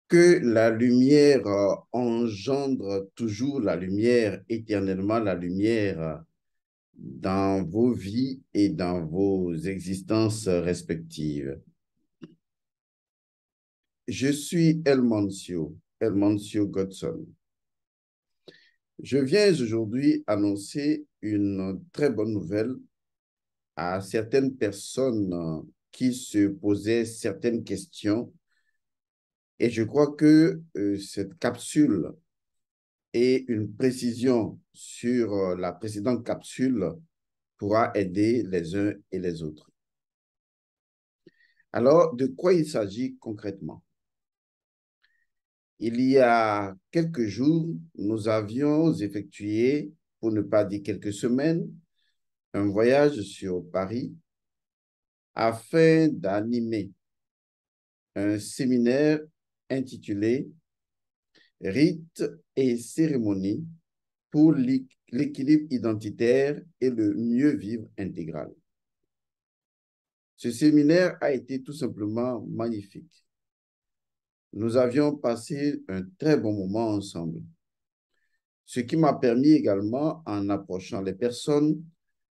Que la lumière engendre toujours la lumière, éternellement la lumière dans vos vies et dans vos existences respectives. Je suis El Mancio Godson. Je viens aujourd'hui annoncer une très bonne nouvelle à certaines personnes qui se posaient certaines questions et je crois que cette capsule et une précision sur la précédente capsule pourra aider les uns et les autres. Alors, de quoi il s'agit concrètement? Il y a quelques jours, nous avions effectué, pour ne pas dire quelques semaines, un voyage sur Paris afin d'animer un séminaire intitulé Rites et cérémonies pour l'équilibre identitaire et le mieux vivre intégral. Ce séminaire a été tout simplement magnifique. Nous avions passé un très bon moment ensemble, ce qui m'a permis également, en approchant les personnes,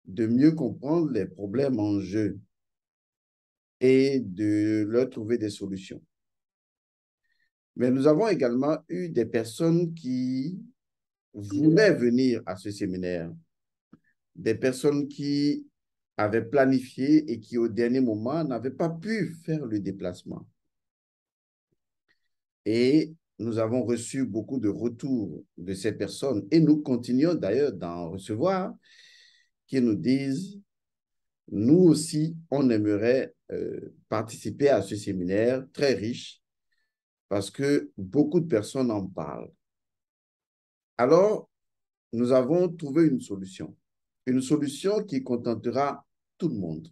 de mieux comprendre les problèmes en jeu et de leur trouver des solutions. Mais nous avons également eu des personnes qui voulaient venir à ce séminaire, des personnes qui avaient planifié et qui, au dernier moment, n'avaient pas pu faire le déplacement. Et nous avons reçu beaucoup de retours de ces personnes et nous continuons d'ailleurs d'en recevoir qui nous disent, nous aussi, on aimerait participer à ce séminaire très riche parce que beaucoup de personnes en parlent. Alors, nous avons trouvé une solution qui contentera tout le monde,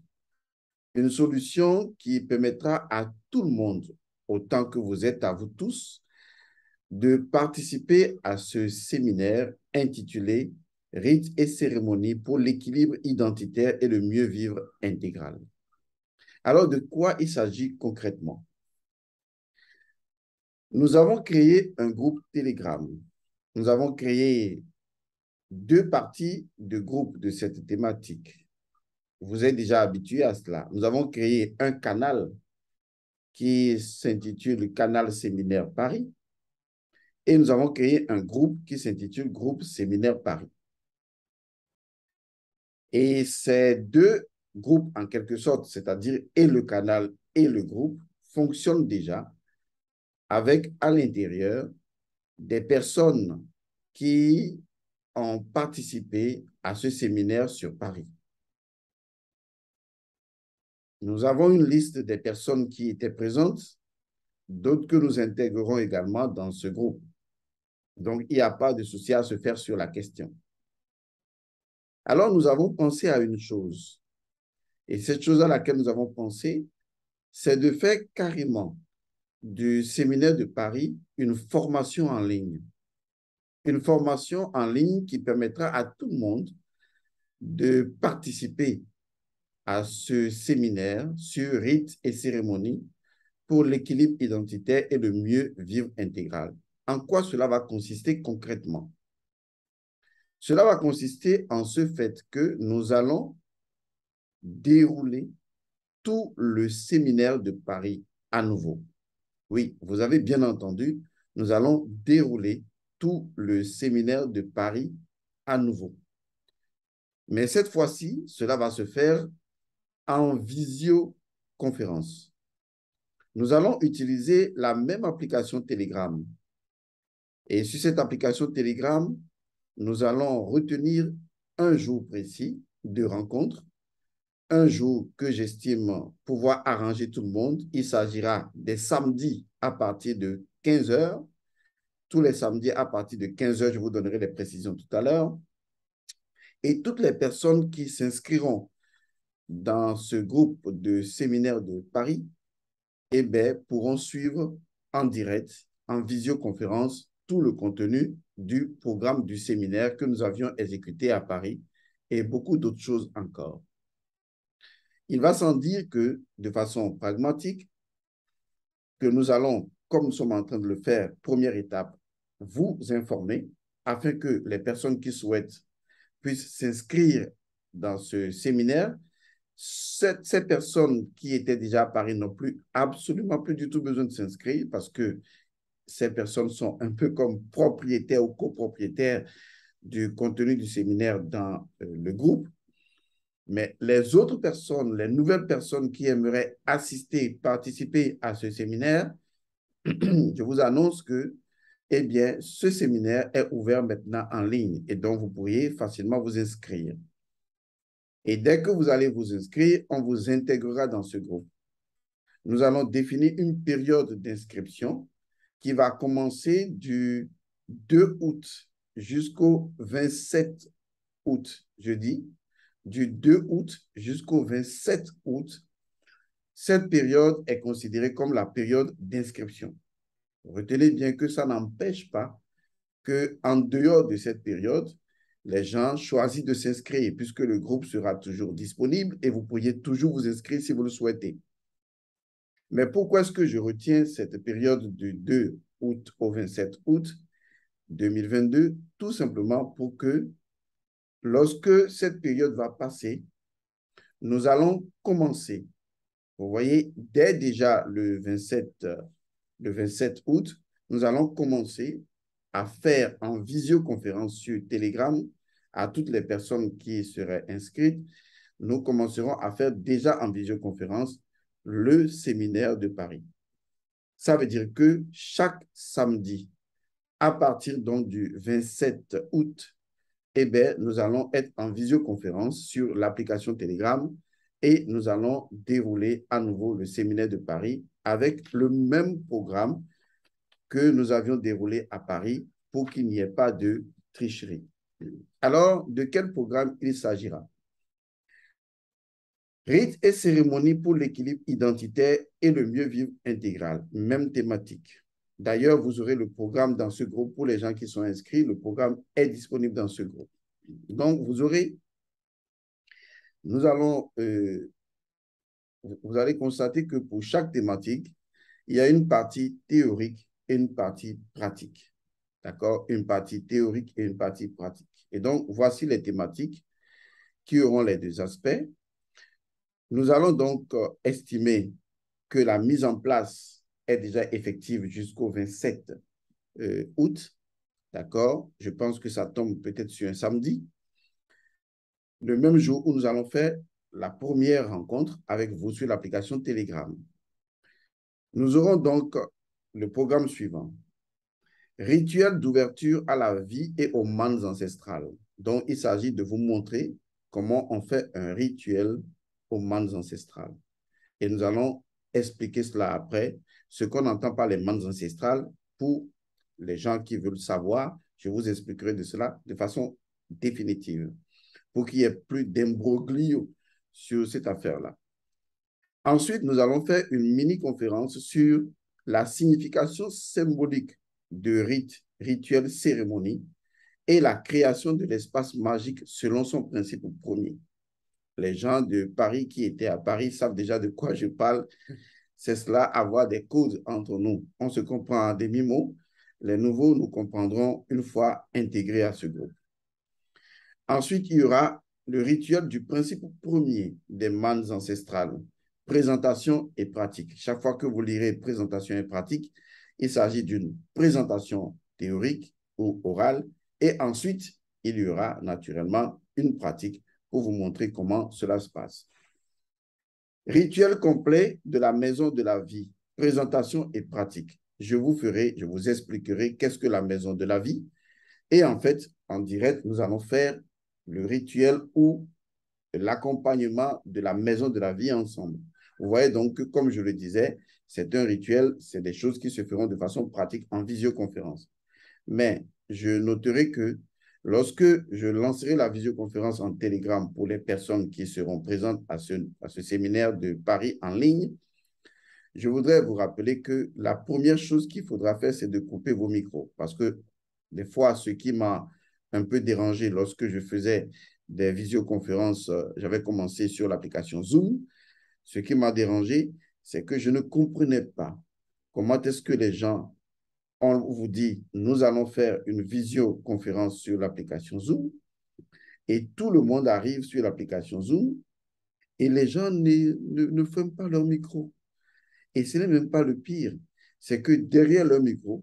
une solution qui permettra à tout le monde, autant que vous êtes à vous tous, de participer à ce séminaire intitulé Rites et cérémonies pour l'équilibre identitaire et le mieux vivre intégral. Alors, de quoi il s'agit concrètement? Nous avons créé un groupe Telegram. Nous avons créé deux parties de groupe de cette thématique. Vous êtes déjà habitué à cela. Nous avons créé un canal qui s'intitule Canal Séminaire Paris et nous avons créé un groupe qui s'intitule Groupe Séminaire Paris. Et ces deux groupes, en quelque sorte, c'est-à-dire et le canal et le groupe, fonctionnent déjà avec à l'intérieur des personnes qui ont participé à ce séminaire sur Paris. Nous avons une liste des personnes qui étaient présentes, d'autres que nous intégrerons également dans ce groupe. Donc, il n'y a pas de souci à se faire sur la question. Alors, nous avons pensé à une chose. Et cette chose à laquelle nous avons pensé, c'est de faire carrément du séminaire de Paris une formation en ligne. Une formation en ligne qui permettra à tout le monde de participer à ce séminaire sur rites et cérémonies pour l'équilibre identitaire et le mieux vivre intégral. En quoi cela va consister concrètement? Cela va consister en ce fait que nous allons dérouler tout le séminaire de Paris à nouveau. Oui, vous avez bien entendu, nous allons dérouler tout le séminaire de Paris à nouveau. Mais cette fois-ci, cela va se faire en visioconférence. Nous allons utiliser la même application Telegram. Et sur cette application Telegram, nous allons retenir un jour précis de rencontre, un jour que j'estime pouvoir arranger tout le monde. Il s'agira des samedis à partir de 15 heures. Tous les samedis à partir de 15 heures, je vous donnerai les précisions tout à l'heure. Et toutes les personnes qui s'inscriront dans ce groupe de séminaire de Paris, eh bien, pourront suivre en direct, en visioconférence, tout le contenu du programme du séminaire que nous avions exécuté à Paris et beaucoup d'autres choses encore. Il va sans dire que, de façon pragmatique, que nous allons comme nous sommes en train de le faire, première étape, vous informer afin que les personnes qui souhaitent puissent s'inscrire dans ce séminaire. Ces personnes qui étaient déjà à Paris n'ont plus absolument plus du tout besoin de s'inscrire parce que ces personnes sont un peu comme propriétaires ou copropriétaires du contenu du séminaire dans le groupe. Mais les autres personnes, les nouvelles personnes qui aimeraient assister, participer à ce séminaire, je vous annonce que, eh bien, ce séminaire est ouvert maintenant en ligne et donc vous pourriez facilement vous inscrire. Et dès que vous allez vous inscrire, on vous intégrera dans ce groupe. Nous allons définir une période d'inscription qui va commencer du 2 août jusqu'au 27 août, jeudi, du 2 août jusqu'au 27 août. Cette période est considérée comme la période d'inscription. Retenez bien que ça n'empêche pas qu'en dehors de cette période, les gens choisissent de s'inscrire puisque le groupe sera toujours disponible et vous pourriez toujours vous inscrire si vous le souhaitez. Mais pourquoi est-ce que je retiens cette période du 2 août au 27 août 2022? Tout simplement pour que lorsque cette période va passer, nous allons commencer. Vous voyez, dès déjà le 27 août, nous allons commencer à faire en visioconférence sur Telegram à toutes les personnes qui seraient inscrites. Nous commencerons à faire déjà en visioconférence le séminaire de Paris. Ça veut dire que chaque samedi, à partir donc du 27 août, eh bien, nous allons être en visioconférence sur l'application Telegram et nous allons dérouler à nouveau le séminaire de Paris avec le même programme que nous avions déroulé à Paris pour qu'il n'y ait pas de tricherie. Alors, de quel programme il s'agira? Rites et cérémonies pour l'équilibre identitaire et le mieux vivre intégral, même thématique. D'ailleurs, vous aurez le programme dans ce groupe pour les gens qui sont inscrits. Le programme est disponible dans ce groupe. Donc, vous allez constater que pour chaque thématique, il y a une partie théorique et une partie pratique. D'accord? Une partie théorique et une partie pratique. Et donc, voici les thématiques qui auront les deux aspects. Nous allons donc estimer que la mise en place est déjà effective jusqu'au 27 août. D'accord? Je pense que ça tombe peut-être sur un samedi. Le même jour où nous allons faire la première rencontre avec vous sur l'application Telegram. Nous aurons donc le programme suivant. Rituel d'ouverture à la vie et aux mannes ancestrales. Donc, il s'agit de vous montrer comment on fait un rituel aux mannes ancestrales. Et nous allons expliquer cela après. Ce qu'on entend par les mannes ancestrales, pour les gens qui veulent savoir, je vous expliquerai de cela de façon définitive pour qu'il n'y ait plus d'imbroglio sur cette affaire-là. Ensuite, nous allons faire une mini-conférence sur la signification symbolique de rites, rituels, cérémonies et la création de l'espace magique selon son principe premier. Les gens de Paris qui étaient à Paris savent déjà de quoi je parle. C'est cela, avoir des codes entre nous. On se comprend en demi-mot. Les nouveaux nous comprendront une fois intégrés à ce groupe. Ensuite, il y aura le rituel du principe premier des mannes ancestrales, présentation et pratique. Chaque fois que vous lirez présentation et pratique, il s'agit d'une présentation théorique ou orale et ensuite, il y aura naturellement une pratique pour vous montrer comment cela se passe. Rituel complet de la maison de la vie, présentation et pratique. Je vous expliquerai qu'est-ce que la maison de la vie. Et en fait, en direct, nous allons faire le rituel ou l'accompagnement de la maison de la vie ensemble. Vous voyez donc que, comme je le disais, c'est un rituel, c'est des choses qui se feront de façon pratique en visioconférence. Mais je noterai que lorsque je lancerai la visioconférence en Telegram pour les personnes qui seront présentes à ce séminaire de Paris en ligne, je voudrais vous rappeler que la première chose qu'il faudra faire, c'est de couper vos micros. Parce que des fois, ce qui m'a un peu dérangé lorsque je faisais des visioconférences, j'avais commencé sur l'application Zoom. Ce qui m'a dérangé, c'est que je ne comprenais pas Comment est-ce que les gens, on vous dit, nous allons faire une visioconférence sur l'application Zoom et tout le monde arrive sur l'application Zoom et les gens ne ferment pas leur micro. Et ce n'est même pas le pire, c'est que derrière leur micro,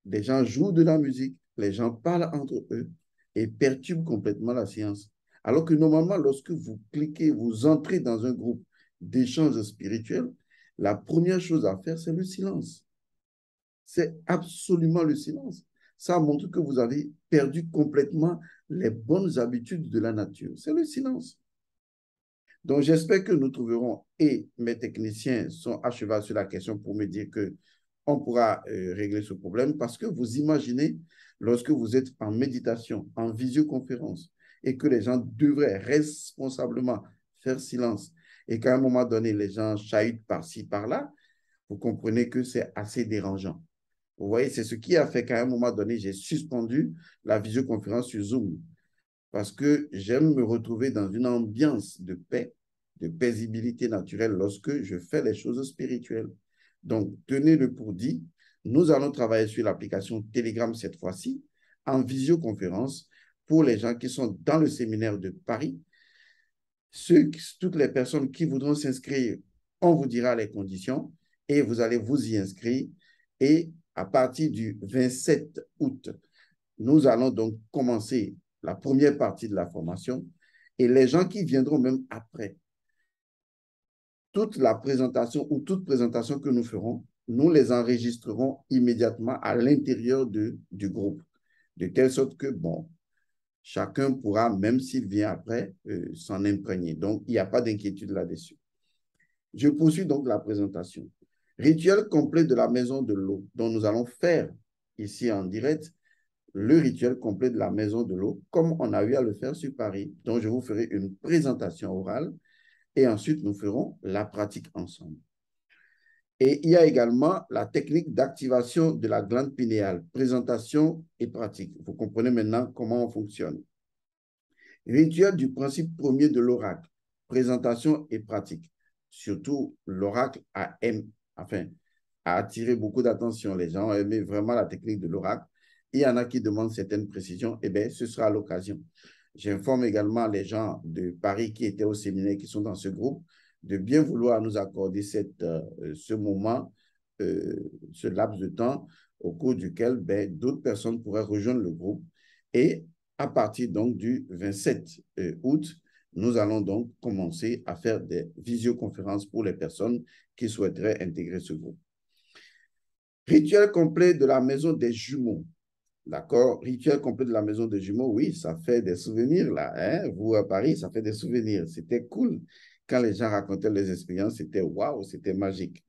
les gens jouent de la musique, les gens parlent entre eux et perturbent complètement la séance. Alors que normalement, lorsque vous cliquez, vous entrez dans un groupe d'échanges spirituels, la première chose à faire, c'est le silence. C'est absolument le silence. Ça montre que vous avez perdu complètement les bonnes habitudes de la nature. C'est le silence. Donc, j'espère que nous trouverons, et mes techniciens sont à cheval sur la question pour me dire que on pourra régler ce problème parce que vous imaginez, lorsque vous êtes en méditation, en visioconférence, et que les gens devraient responsablement faire silence, et qu'à un moment donné, les gens chahutent par-ci, par-là, vous comprenez que c'est assez dérangeant. Vous voyez, c'est ce qui a fait qu'à un moment donné, j'ai suspendu la visioconférence sur Zoom parce que j'aime me retrouver dans une ambiance de paix, de paisibilité naturelle lorsque je fais les choses spirituelles. Donc, tenez-le pour dit, nous allons travailler sur l'application Telegram cette fois-ci, en visioconférence, pour les gens qui sont dans le séminaire de Paris. Toutes les personnes qui voudront s'inscrire, on vous dira les conditions et vous allez vous y inscrire. Et à partir du 27 août, nous allons donc commencer la première partie de la formation et les gens qui viendront même après, toute la présentation ou toute présentation que nous ferons, nous les enregistrerons immédiatement à l'intérieur du groupe, de telle sorte que, bon, chacun pourra, même s'il vient après, s'en imprégner. Donc, il n'y a pas d'inquiétude là-dessus. Je poursuis donc la présentation. Rituel complet de la maison de l'eau, dont nous allons faire ici en direct le rituel complet de la maison de l'eau, comme on a eu à le faire sur Paris. Donc, je vous ferai une présentation orale et ensuite, nous ferons la pratique ensemble. Et il y a également la technique d'activation de la glande pinéale, présentation et pratique. Vous comprenez maintenant comment on fonctionne. Rituel du principe premier de l'oracle, présentation et pratique. Surtout, l'oracle a attiré beaucoup d'attention. Les gens ont aimé vraiment la technique de l'oracle. Il y en a qui demandent certaines précisions. Eh bien, ce sera l'occasion. J'informe également les gens de Paris qui étaient au séminaire, qui sont dans ce groupe, de bien vouloir nous accorder ce moment, ce laps de temps au cours duquel d'autres personnes pourraient rejoindre le groupe. Et à partir donc du 27 août, nous allons donc commencer à faire des visioconférences pour les personnes qui souhaiteraient intégrer ce groupe. Rituel complet de la maison des jumeaux. D'accord? Rituel complet de la maison des jumeaux, oui, ça fait des souvenirs là. Hein? Vous, à Paris, ça fait des souvenirs. C'était cool. Quand les gens racontaient les expériences, c'était waouh, c'était magique.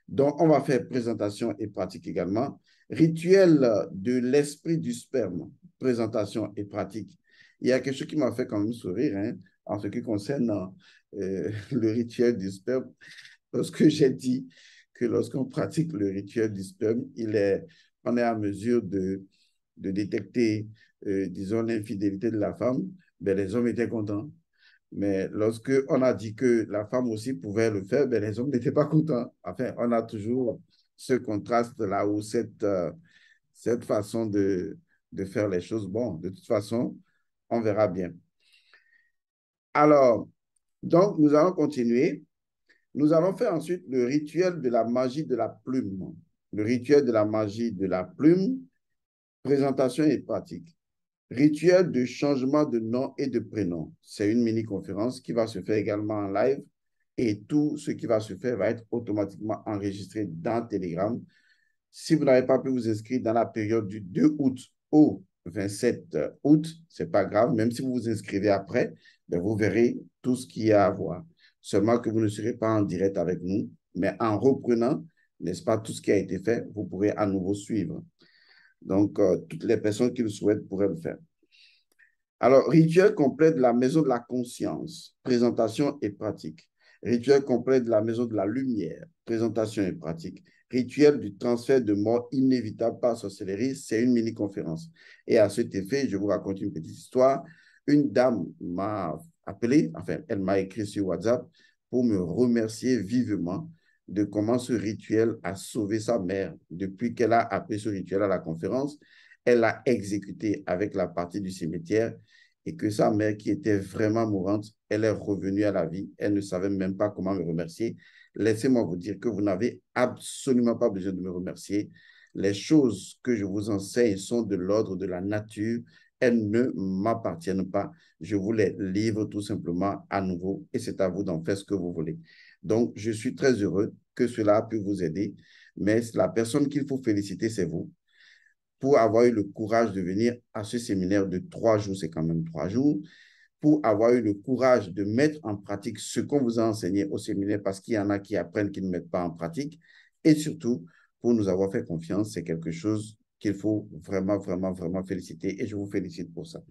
Donc, on va faire présentation et pratique également. Rituel de l'esprit du sperme, présentation et pratique. Il y a quelque chose qui m'a fait quand même sourire hein, en ce qui concerne le rituel du sperme, parce que j'ai dit que lorsqu'on pratique le rituel du sperme, on est à mesure de détecter, disons, l'infidélité de la femme. Ben, les hommes étaient contents. Mais lorsque on a dit que la femme aussi pouvait le faire, ben les hommes n'étaient pas contents. Enfin, on a toujours ce contraste-là ou cette façon de faire les choses. Bon, de toute façon, on verra bien. Alors, donc, nous allons continuer. Nous allons faire ensuite le rituel de la magie de la plume. Le rituel de la magie de la plume, présentation et pratique. Rituel de changement de nom et de prénom. C'est une mini-conférence qui va se faire également en live et tout ce qui va se faire va être automatiquement enregistré dans Telegram. Si vous n'avez pas pu vous inscrire dans la période du 2 août au 27 août, ce n'est pas grave. Même si vous vous inscrivez après, ben vous verrez tout ce qu'il y a à voir. Seulement que vous ne serez pas en direct avec nous, mais en reprenant, n'est-ce pas, tout ce qui a été fait, vous pourrez à nouveau suivre. Donc, toutes les personnes qui le souhaitent pourraient le faire. Alors, rituel complet de la maison de la conscience, présentation et pratique. Rituel complet de la maison de la lumière, présentation et pratique. Rituel du transfert de mort inévitable par sorcellerie, c'est une mini-conférence. Et à cet effet, je vous raconte une petite histoire. Une dame m'a appelé, enfin, elle m'a écrit sur WhatsApp pour me remercier vivement de comment ce rituel a sauvé sa mère. Depuis qu'elle a appris ce rituel à la conférence, elle l'a exécuté avec la partie du cimetière et que sa mère, qui était vraiment mourante, elle est revenue à la vie. Elle ne savait même pas comment me remercier. Laissez-moi vous dire que vous n'avez absolument pas besoin de me remercier. Les choses que je vous enseigne sont de l'ordre de la nature. Elles ne m'appartiennent pas. Je vous les livre tout simplement à nouveau et c'est à vous d'en faire ce que vous voulez. Donc, je suis très heureux que cela a pu vous aider, mais la personne qu'il faut féliciter, c'est vous pour avoir eu le courage de venir à ce séminaire de 3 jours, c'est quand même 3 jours, pour avoir eu le courage de mettre en pratique ce qu'on vous a enseigné au séminaire, parce qu'il y en a qui apprennent, qui ne mettent pas en pratique, et surtout pour nous avoir fait confiance. C'est quelque chose qu'il faut vraiment, vraiment, vraiment féliciter, et je vous félicite pour ça.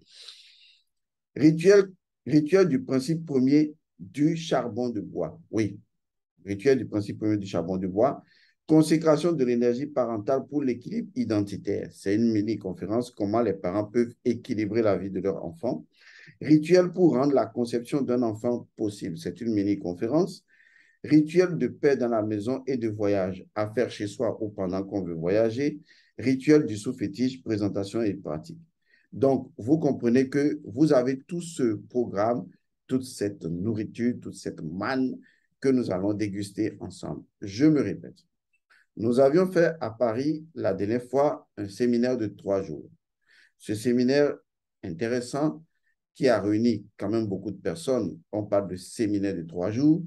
Rituel, rituel du principe premier du charbon de bois. Oui, rituel du principe premier du charbon de bois. Consécration de l'énergie parentale pour l'équilibre identitaire. C'est une mini-conférence, comment les parents peuvent équilibrer la vie de leur enfant. Rituel pour rendre la conception d'un enfant possible. C'est une mini-conférence. Rituel de paix dans la maison et de voyage, à faire chez soi ou pendant qu'on veut voyager. Rituel du sous-fétiche, présentation et pratique. Donc, vous comprenez que vous avez tout ce programme, toute cette nourriture, toute cette manne que nous allons déguster ensemble. Je me répète, nous avions fait à Paris la dernière fois un séminaire de 3 jours. Ce séminaire intéressant qui a réuni quand même beaucoup de personnes, on parle de séminaire de 3 jours,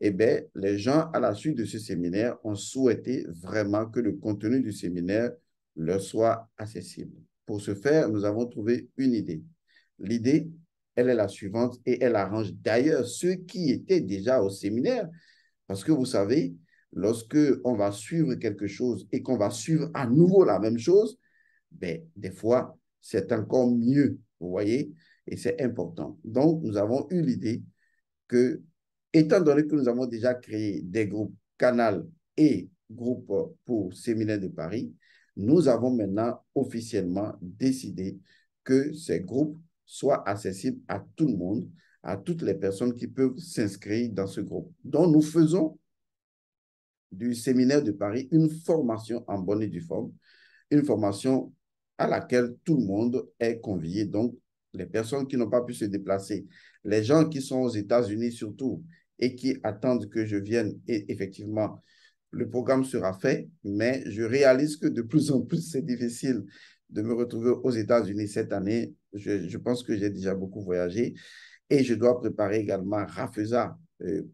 eh bien, les gens, à la suite de ce séminaire, ont souhaité vraiment que le contenu du séminaire leur soit accessible. Pour ce faire, nous avons trouvé une idée. L'idée, elle est la suivante et elle arrange d'ailleurs ceux qui étaient déjà au séminaire. Parce que vous savez, lorsque on va suivre quelque chose et qu'on va suivre à nouveau la même chose, ben, des fois, c'est encore mieux, vous voyez, et c'est important. Donc, nous avons eu l'idée que, étant donné que nous avons déjà créé des groupes Canal et groupes pour Séminaire de Paris, nous avons maintenant officiellement décidé que ces groupes soient accessibles à tout le monde, à toutes les personnes qui peuvent s'inscrire dans ce groupe. Donc, nous faisons du Séminaire de Paris une formation en bonne et due forme, une formation à laquelle tout le monde est convié. Donc, les personnes qui n'ont pas pu se déplacer, les gens qui sont aux États-Unis surtout et qui attendent que je vienne, et effectivement, le programme sera fait, mais je réalise que de plus en plus, c'est difficile de me retrouver aux États-Unis cette année. Je pense que j'ai déjà beaucoup voyagé et je dois préparer également Rafeza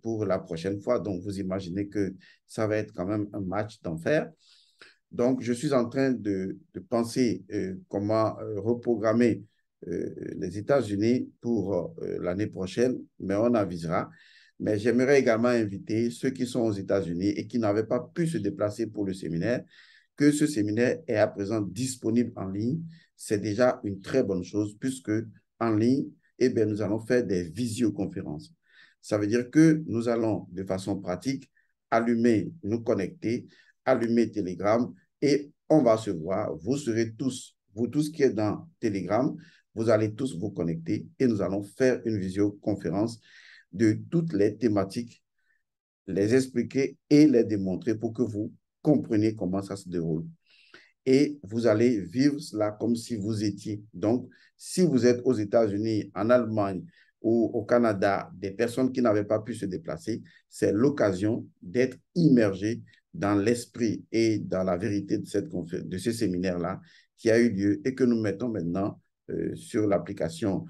pour la prochaine fois. Donc, vous imaginez que ça va être quand même un match d'enfer. Donc, je suis en train de penser comment reprogrammer les États-Unis pour l'année prochaine, mais on avisera. Mais j'aimerais également inviter ceux qui sont aux États-Unis et qui n'avaient pas pu se déplacer pour le séminaire, que ce séminaire est à présent disponible en ligne. C'est déjà une très bonne chose puisque en ligne, eh bien, nous allons faire des visioconférences. Ça veut dire que nous allons, de façon pratique, allumer, nous connecter, allumer Telegram et on va se voir. Vous serez tous, vous tous qui êtes dans Telegram, vous allez tous vous connecter et nous allons faire une visioconférence de toutes les thématiques, les expliquer et les démontrer pour que vous compreniez comment ça se déroule. Et vous allez vivre cela comme si vous étiez. Donc, si vous êtes aux États-Unis, en Allemagne ou au Canada, des personnes qui n'avaient pas pu se déplacer, c'est l'occasion d'être immergé dans l'esprit et dans la vérité de ce séminaire-là qui a eu lieu et que nous mettons maintenant sur l'application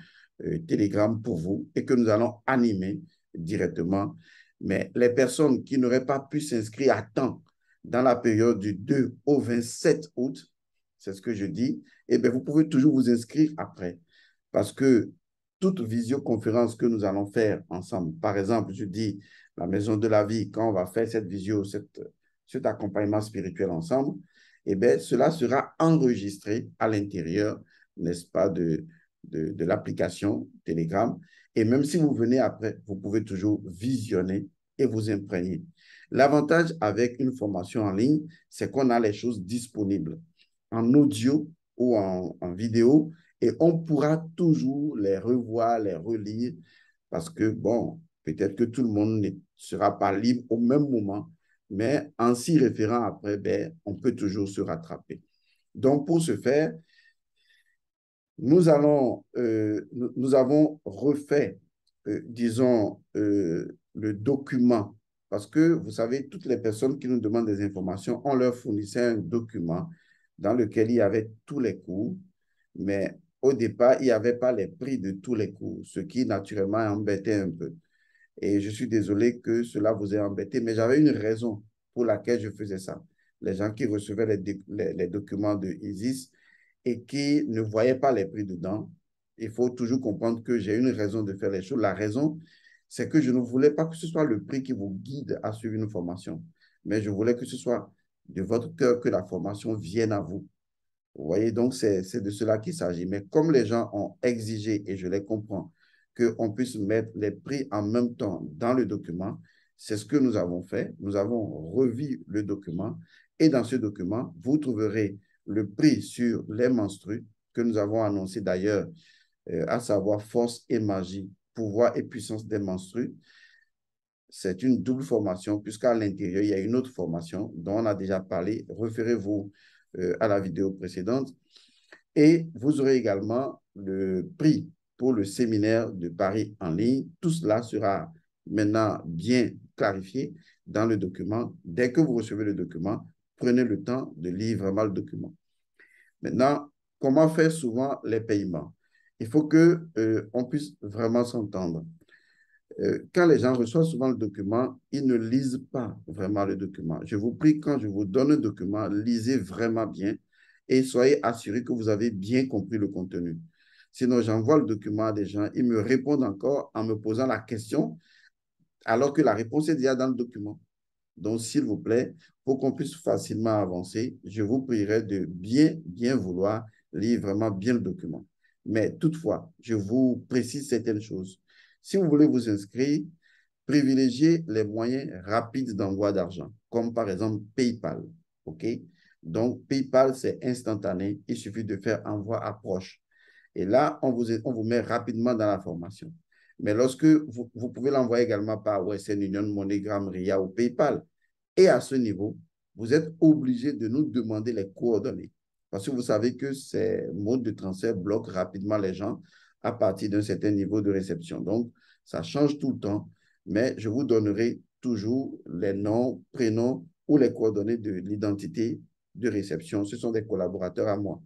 Telegram pour vous et que nous allons animer directement. Mais les personnes qui n'auraient pas pu s'inscrire à temps dans la période du 2 au 27 août, c'est ce que je dis, eh bien, vous pouvez toujours vous inscrire après. Parce que toute visioconférence que nous allons faire ensemble, par exemple, je dis la Maison de la Vie, quand on va faire cette visio, cet accompagnement spirituel ensemble, eh bien, cela sera enregistré à l'intérieur, n'est-ce pas, de l'application Telegram. Et même si vous venez après, vous pouvez toujours visionner et vous imprégner. L'avantage avec une formation en ligne, c'est qu'on a les choses disponibles en audio ou en vidéo et on pourra toujours les revoir, les relire parce que, bon, peut-être que tout le monde ne sera pas libre au même moment mais en s'y référant après, ben, on peut toujours se rattraper. Donc, pour ce faire, nous avons refait, disons, le document, parce que vous savez, toutes les personnes qui nous demandent des informations, on leur fournissait un document dans lequel il y avait tous les cours, mais au départ, il n'y avait pas les prix de tous les cours, ce qui naturellement embêtait un peu. Et je suis désolé que cela vous ait embêté, mais j'avais une raison pour laquelle je faisais ça. Les gens qui recevaient les documents de ISIS et qui ne voyaient pas les prix dedans, il faut toujours comprendre que j'ai une raison de faire les choses. La raison, c'est que je ne voulais pas que ce soit le prix qui vous guide à suivre une formation, mais je voulais que ce soit de votre cœur que la formation vienne à vous. Vous voyez, donc c'est de cela qu'il s'agit. Mais comme les gens ont exigé, et je les comprends, qu'on puisse mettre les prix en même temps dans le document, c'est ce que nous avons fait. Nous avons revu le document et dans ce document, vous trouverez le prix sur les menstrues que nous avons annoncé d'ailleurs, à savoir force et magie, pouvoir et puissance des menstrues. C'est une double formation puisqu'à l'intérieur, il y a une autre formation dont on a déjà parlé. Référez-vous à la vidéo précédente. Et vous aurez également le prix pour le séminaire de Paris en ligne. Tout cela sera maintenant bien clarifié dans le document. Dès que vous recevez le document, prenez le temps de lire vraiment le document. Maintenant, comment faire souvent les paiements? Il faut qu'on puisse vraiment s'entendre. Quand les gens reçoivent souvent le document, ils ne lisent pas vraiment le document. Je vous prie, quand je vous donne un document, lisez vraiment bien et soyez assurés que vous avez bien compris le contenu. Sinon, j'envoie le document à des gens, ils me répondent encore en me posant la question alors que la réponse est déjà dans le document. Donc, s'il vous plaît, pour qu'on puisse facilement avancer, je vous prierai de bien vouloir lire vraiment bien le document. Mais toutefois, je vous précise certaines choses. Si vous voulez vous inscrire, privilégiez les moyens rapides d'envoi d'argent, comme par exemple PayPal. OK? Donc, PayPal, c'est instantané. Il suffit de faire envoi à proche. Et là, on vous met rapidement dans la formation. Mais lorsque vous pouvez l'envoyer également par Western Union, MoneyGram, RIA ou PayPal. Et à ce niveau, vous êtes obligé de nous demander les coordonnées. Parce que vous savez que ces modes de transfert bloquent rapidement les gens à partir d'un certain niveau de réception. Donc, ça change tout le temps, mais je vous donnerai toujours les noms, prénoms ou les coordonnées de l'identité de réception. Ce sont des collaborateurs à moi.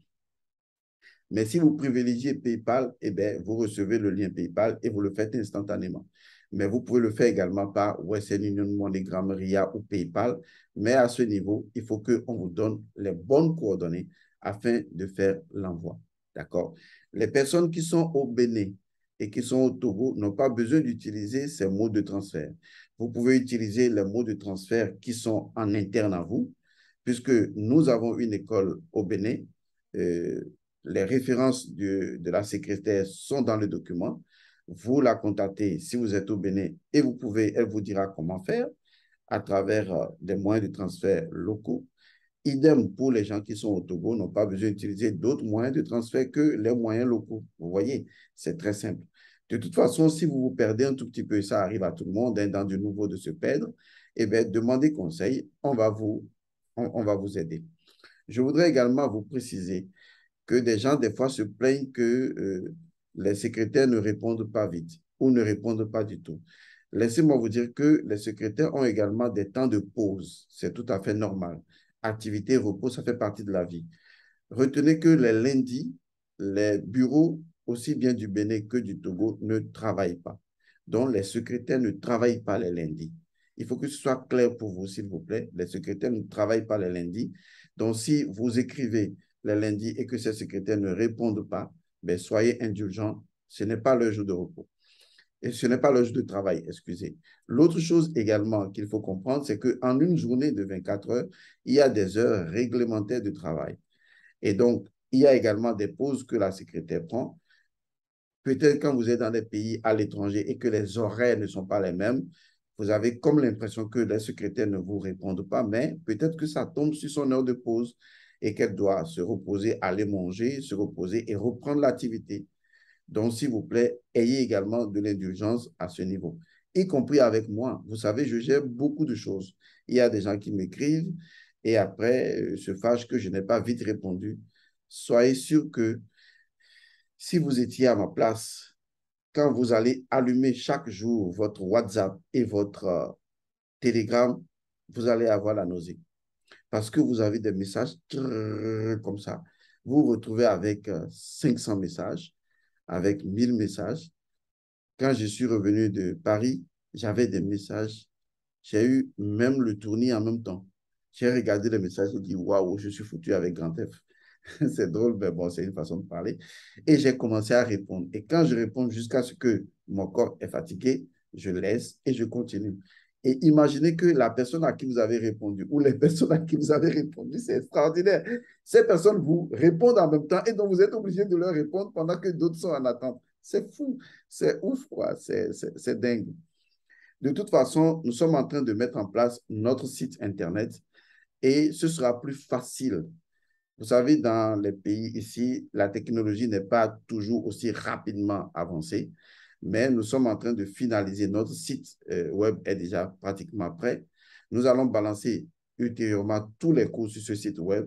Mais si vous privilégiez PayPal, eh bien, vous recevez le lien PayPal et vous le faites instantanément. Mais vous pouvez le faire également par Western Union, MoneyGram, RIA ou PayPal. Mais à ce niveau, il faut qu'on vous donne les bonnes coordonnées afin de faire l'envoi. D'accord? Les personnes qui sont au Bénin et qui sont au Togo n'ont pas besoin d'utiliser ces modes de transfert. Vous pouvez utiliser les modes de transfert qui sont en interne à vous, puisque nous avons une école au Bénin. Les références de la secrétaire sont dans le document. Vous la contactez si vous êtes au Bénin et elle vous dira comment faire à travers des moyens de transfert locaux. Idem pour les gens qui sont au Togo, n'ont pas besoin d'utiliser d'autres moyens de transfert que les moyens locaux. Vous voyez, c'est très simple. De toute façon, si vous vous perdez un tout petit peu, ça arrive à tout le monde, hein, dans du nouveau de se perdre, eh bien, demandez conseil, on va vous aider. Je voudrais également vous préciser que des gens, des fois, se plaignent que les secrétaires ne répondent pas vite ou ne répondent pas du tout. Laissez-moi vous dire que les secrétaires ont également des temps de pause. C'est tout à fait normal. Activité, repos, ça fait partie de la vie. Retenez que les lundis, les bureaux, aussi bien du Bénin que du Togo, ne travaillent pas. Donc, les secrétaires ne travaillent pas les lundis. Il faut que ce soit clair pour vous, s'il vous plaît. Les secrétaires ne travaillent pas les lundis. Donc, si vous écrivez les lundis et que ces secrétaires ne répondent pas, ben, soyez indulgents. Ce n'est pas leur jour de repos. Et ce n'est pas leur jour de travail, excusez. L'autre chose également qu'il faut comprendre, c'est qu'en une journée de 24 heures, il y a des heures réglementaires de travail. Et donc, il y a également des pauses que la secrétaire prend. Peut-être quand vous êtes dans des pays à l'étranger et que les horaires ne sont pas les mêmes, vous avez comme l'impression que les secrétaires ne vous répondent pas, mais peut-être que ça tombe sur son heure de pause et qu'elle doit se reposer, aller manger, se reposer et reprendre l'activité. Donc, s'il vous plaît, ayez également de l'indulgence à ce niveau. y compris avec moi. Vous savez, je gère beaucoup de choses. Il y a des gens qui m'écrivent et après se fâchent que je n'ai pas vite répondu. Soyez sûr que si vous étiez à ma place, quand vous allez allumer chaque jour votre WhatsApp et votre Telegram, vous allez avoir la nausée. Parce que vous avez des messages comme ça. Vous vous retrouvez avec 500 messages, avec 1000 messages. Quand je suis revenu de Paris, j'avais des messages. J'ai eu même le tournis en même temps. J'ai regardé les messages et dit, waouh, je suis foutu avec grand F. C'est drôle, mais bon, c'est une façon de parler. Et j'ai commencé à répondre. Et quand je réponds jusqu'à ce que mon corps est fatigué, je laisse et je continue. Et imaginez que la personne à qui vous avez répondu ou les personnes à qui vous avez répondu, c'est extraordinaire. Ces personnes vous répondent en même temps et donc vous êtes obligé de leur répondre pendant que d'autres sont en attente. C'est fou, c'est ouf, quoi, c'est dingue. De toute façon, nous sommes en train de mettre en place notre site Internet et ce sera plus facile. Vous savez, dans les pays ici, la technologie n'est pas toujours aussi rapidement avancée, mais nous sommes en train de finaliser. Notre site web est déjà pratiquement prêt. Nous allons balancer ultérieurement tous les cours sur ce site web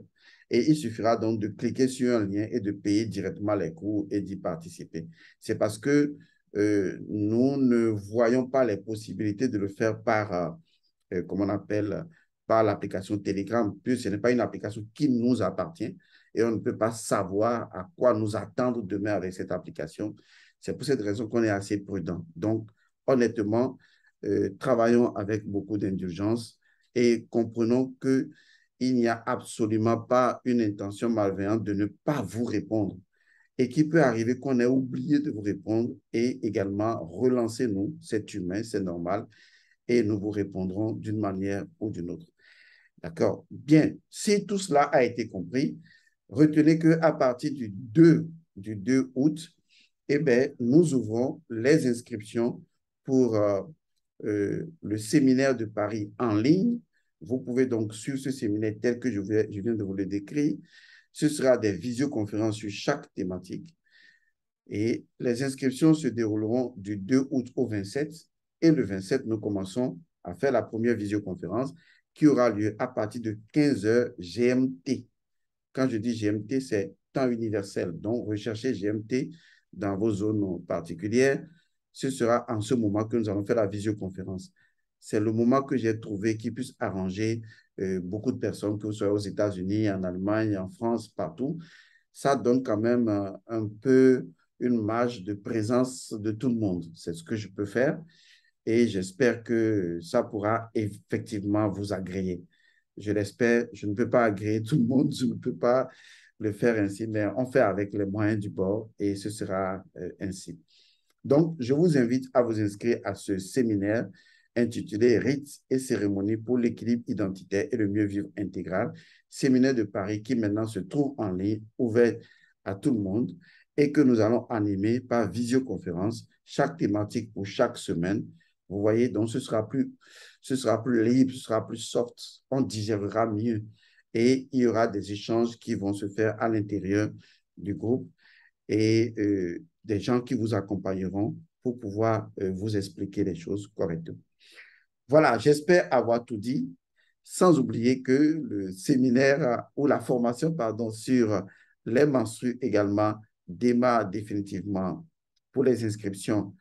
et il suffira donc de cliquer sur un lien et de payer directement les cours et d'y participer. C'est parce que nous ne voyons pas les possibilités de le faire par comme on appelle, par l'application Telegram, puisque ce n'est pas une application qui nous appartient et on ne peut pas savoir à quoi nous attendre demain avec cette application. C'est pour cette raison qu'on est assez prudent. Donc, honnêtement, travaillons avec beaucoup d'indulgence et comprenons qu'il n'y a absolument pas une intention malveillante de ne pas vous répondre et qu'il peut arriver qu'on ait oublié de vous répondre et également relancer nous, c'est humain, c'est normal, et nous vous répondrons d'une manière ou d'une autre. D'accord? Bien, si tout cela a été compris, retenez qu'à partir du 2 août, eh bien, nous ouvrons les inscriptions pour le séminaire de Paris en ligne. Vous pouvez donc suivre ce séminaire tel que je viens de vous le décrire. Ce sera des visioconférences sur chaque thématique. Et les inscriptions se dérouleront du 2 août au 27. Et le 27, nous commençons à faire la première visioconférence qui aura lieu à partir de 15h GMT. Quand je dis GMT, c'est temps universel. Donc, recherchez GMT dans vos zones particulières. Ce sera en ce moment que nous allons faire la visioconférence. C'est le moment que j'ai trouvé qui puisse arranger beaucoup de personnes, que ce soit aux États-Unis, en Allemagne, en France, partout. Ça donne quand même un peu une marge de présence de tout le monde. C'est ce que je peux faire et j'espère que ça pourra effectivement vous agréer. Je l'espère. Je ne peux pas agréer tout le monde, je ne peux pas le faire ainsi, mais on fait avec les moyens du bord et ce sera ainsi. Donc, je vous invite à vous inscrire à ce séminaire intitulé Rites et cérémonies pour l'équilibre identitaire et le mieux vivre intégral, séminaire de Paris qui maintenant se trouve en ligne, ouvert à tout le monde et que nous allons animer par visioconférence, chaque thématique pour chaque semaine. Vous voyez, donc ce sera plus libre, ce sera plus soft, on digérera mieux et il y aura des échanges qui vont se faire à l'intérieur du groupe et des gens qui vous accompagneront pour pouvoir vous expliquer les choses correctement. Voilà, j'espère avoir tout dit, sans oublier que le séminaire ou la formation, pardon, sur les menstrues également démarre définitivement pour les inscriptions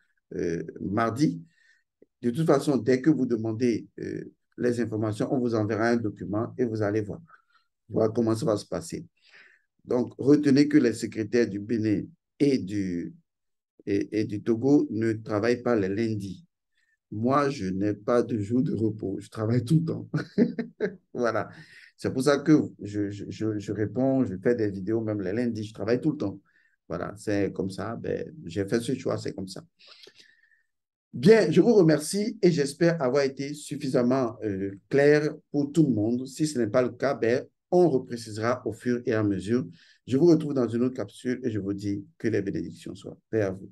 mardi. De toute façon, dès que vous demandez les informations, on vous enverra un document et vous allez voir comment ça va se passer. Donc, retenez que les secrétaires du Bénin et du Togo ne travaillent pas les lundis. Moi, je n'ai pas de jour de repos. Je travaille tout le temps. Voilà. C'est pour ça que je réponds, je fais des vidéos même les lundis. Je travaille tout le temps. Voilà, c'est comme ça. Ben, j'ai fait ce choix, c'est comme ça. Bien, je vous remercie et j'espère avoir été suffisamment clair pour tout le monde. Si ce n'est pas le cas, ben, on reprécisera au fur et à mesure. Je vous retrouve dans une autre capsule et je vous dis que les bénédictions soient vers vous.